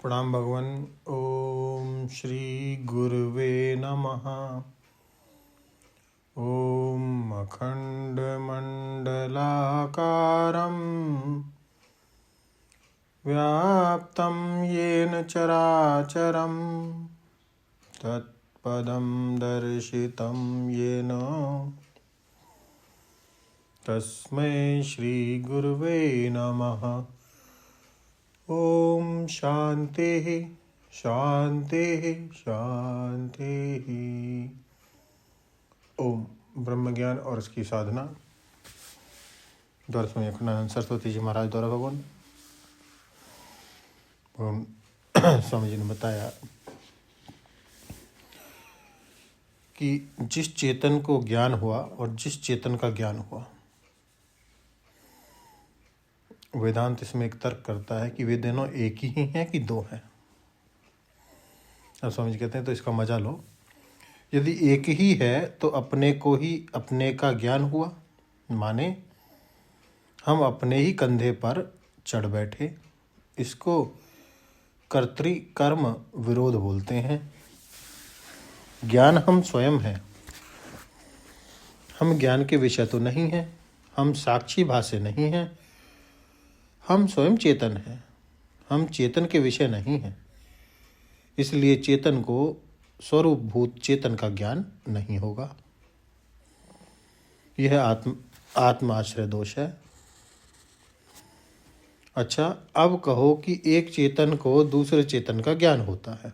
प्रणाम भगवान। ओम श्री गुरुवे नमः। ओम अखंडमंडलाकारं व्याप्तं येन चराचरं तत्पदं दर्शितं येन तस्मै श्री गुरुवे नमः। ओम शांति शांति शांति। ओम ब्रह्म ज्ञान और इसकी साधना द्वारा स्वामी अखंडानंद सरस्वती जी महाराज द्वारा भगवान स्वामी जी ने बताया कि जिस चेतन को ज्ञान हुआ और जिस चेतन का ज्ञान हुआ, वेदांत इसमें एक तर्क करता है कि वे दोनों एक ही हैं कि दो हैं। अब स्वामी जी कहते हैं तो इसका मजा लो। यदि एक ही है तो अपने को ही अपने का ज्ञान हुआ, माने हम अपने ही कंधे पर चढ़ बैठे। इसको कर्तृ-कर्म विरोध बोलते हैं। ज्ञान हम स्वयं हैं। हम ज्ञान के विषय तो नहीं हैं, हम साक्षी भाष्य नहीं हैं, हम स्वयं चेतन हैं। हम चेतन के विषय नहीं हैं, इसलिए चेतन को स्वरूपभूत चेतन का ज्ञान नहीं होगा। यह आत्माश्रय दोष है। अच्छा, अब कहो कि एक चेतन को दूसरे चेतन का ज्ञान होता है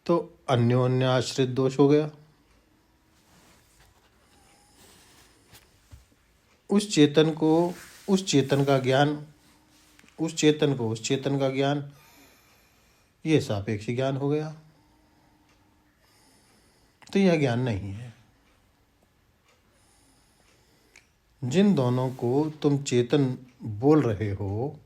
तो अन्योन्य आश्रित दोष हो गया। उस चेतन को उस चेतन का ज्ञान, उस चेतन को उस चेतन का ज्ञान, ये सापेक्ष ज्ञान हो गया। तो यह ज्ञान नहीं है। जिन दोनों को तुम चेतन बोल रहे हो,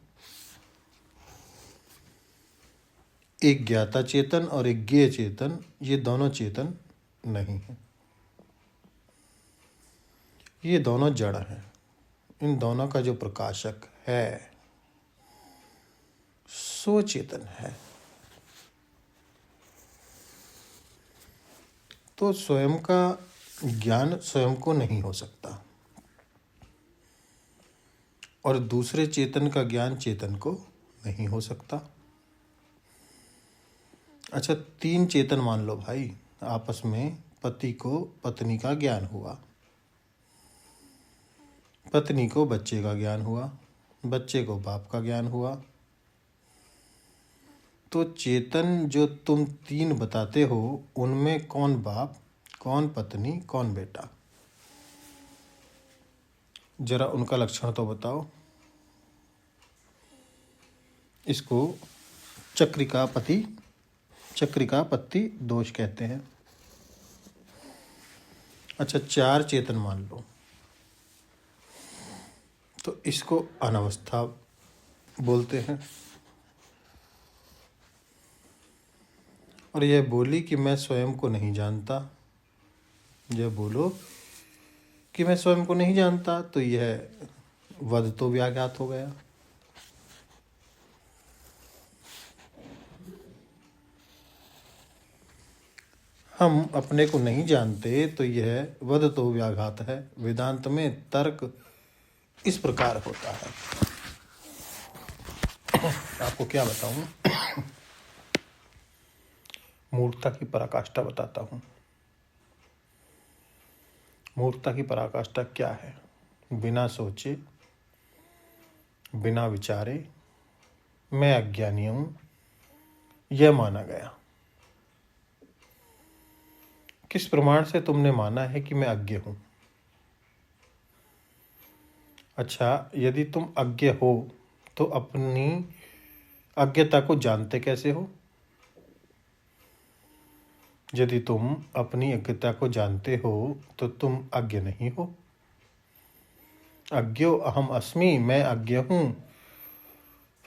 एक ज्ञाता चेतन और एक ज्ञेय चेतन, ये दोनों चेतन नहीं है। ये दोनों जड़ हैं। इन दोनों का जो प्रकाशक है सो चेतन है। तो स्वयं का ज्ञान स्वयं को नहीं हो सकता और दूसरे चेतन का ज्ञान चेतन को नहीं हो सकता। अच्छा, तीन चेतन मान लो भाई, आपस में पति को पत्नी का ज्ञान हुआ, पत्नी को बच्चे का ज्ञान हुआ, बच्चे को बाप का ज्ञान हुआ। तो चेतन जो तुम तीन बताते हो, उनमें कौन बाप, कौन पत्नी, कौन बेटा? जरा उनका लक्षण तो बताओ। इसको चक्रिका पत्ति दोष कहते हैं। अच्छा, चार चेतन मान लो तो इसको अनवस्था बोलते हैं। और यह बोली कि मैं स्वयं को नहीं जानता, यह बोलो कि मैं स्वयं को नहीं जानता, तो यह वद तो व्याघात हो गया। हम अपने को नहीं जानते तो यह वद तो व्याघात है। वेदांत में तर्क इस प्रकार होता है। आपको क्या बताऊं, मूर्खता की पराकाष्ठा बताता हूं। मूर्खता की पराकाष्ठा क्या है? बिना सोचे, बिना विचारे मैं अज्ञानी हूं, यह माना गया। किस प्रमाण से तुमने माना है कि मैं अज्ञ हूं? अच्छा, यदि तुम अज्ञ हो तो अपनी अज्ञता को जानते कैसे हो? यदि तुम अपनी अज्ञता को जानते हो तो तुम अज्ञ नहीं हो। अज्ञो अहम अस्मि, मैं अज्ञ हूं,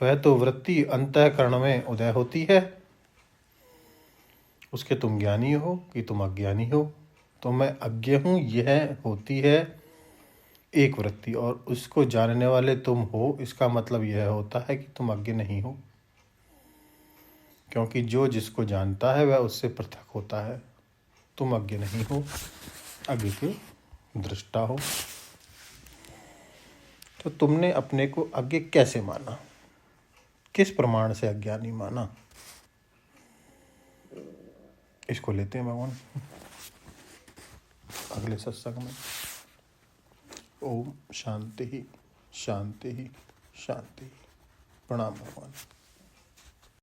वह तो वृत्ति अंतःकरण में उदय होती है, उसके तुम ज्ञानी हो कि तुम अज्ञानी हो। तो मैं अज्ञ हूं यह होती है एक वृत्ति, और उसको जानने वाले तुम हो, इसका मतलब यह होता है कि तुम अज्ञ नहीं हो, क्योंकि जो जिसको जानता है वह उससे पृथक होता है। तुम अज्ञ नहीं हो, अज्ञ के दृष्टा हो। तो तुमने अपने को अज्ञ कैसे माना, किस प्रमाण से अज्ञानी माना, इसको लेते हैं भगवान अगले सत्संग में। ओम शांति ही शांति ही शांति। प्रणाम भगवान।